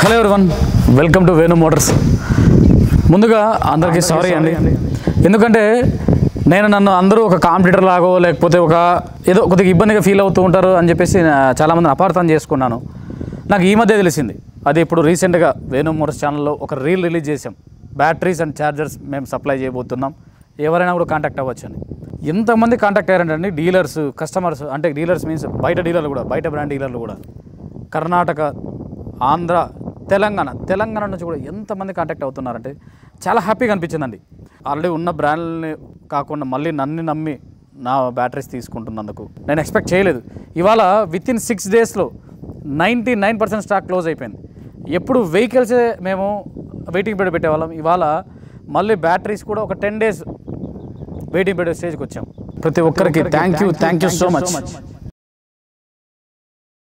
Hello everyone, welcome to Venu Motors. ముందుగా అందరికీ sorry అండి. ఎందుకంటే నన్ను అందరూ ఒక కాంపిటీటర్ లాగో లేకపోతే ఒక ఏదో కొద్దిగా ఇబ్బందిగా ఫీల్ అవుతూ ఉంటారు అని చెప్పేసి చాలామంది అపార్థం చేసుకున్నాను. నాకు ఈ మధ్య తెలిసింది. అది ఇప్పుడు రీసెంట్గా వేణు మోటార్స్ ఛానల్లో ఒక రీల్ రిలీజ్ చేసాం. బ్యాటరీస్ అండ్ ఛార్జర్స్ మేము సప్లై చేయబోతున్నాం, ఎవరైనా కూడా కాంటాక్ట్ అవ్వచ్చు అని. ఎంతమంది కాంటాక్ట్ అయ్యారంటే డీలర్స్, కస్టమర్స్, అంటే డీలర్స్ మీన్స్ బయట డీలర్లు కూడా, బయట బ్రాండ్ డీలర్లు కూడా, కర్ణాటక, ఆంధ్ర, తెలంగాణ నుంచి కూడా ఎంతమంది కాంటాక్ట్ అవుతున్నారంటే చాలా హ్యాపీగా అనిపించిందండి. ఆల్రెడీ ఉన్న బ్రాండ్ని కాకుండా మళ్ళీ నన్ను నమ్మి నా బ్యాటరీస్ తీసుకుంటున్నందుకు నేను ఎక్స్పెక్ట్ చేయలేదు. ఇవాళ వితిన్ 6 daysలో 99% స్టాక్ క్లోజ్ అయిపోయింది. ఎప్పుడు వెహికల్సే మేము వెయిటింగ్ పీరియడ్ పెట్టేవాళ్ళం, ఇవాళ మళ్ళీ బ్యాటరీస్ కూడా ఒక 10 days వెయిటింగ్ పీరియడ్ స్టేజ్కి వచ్చాం. ప్రతి ఒక్కరికి థ్యాంక్ యూ సో మచ్.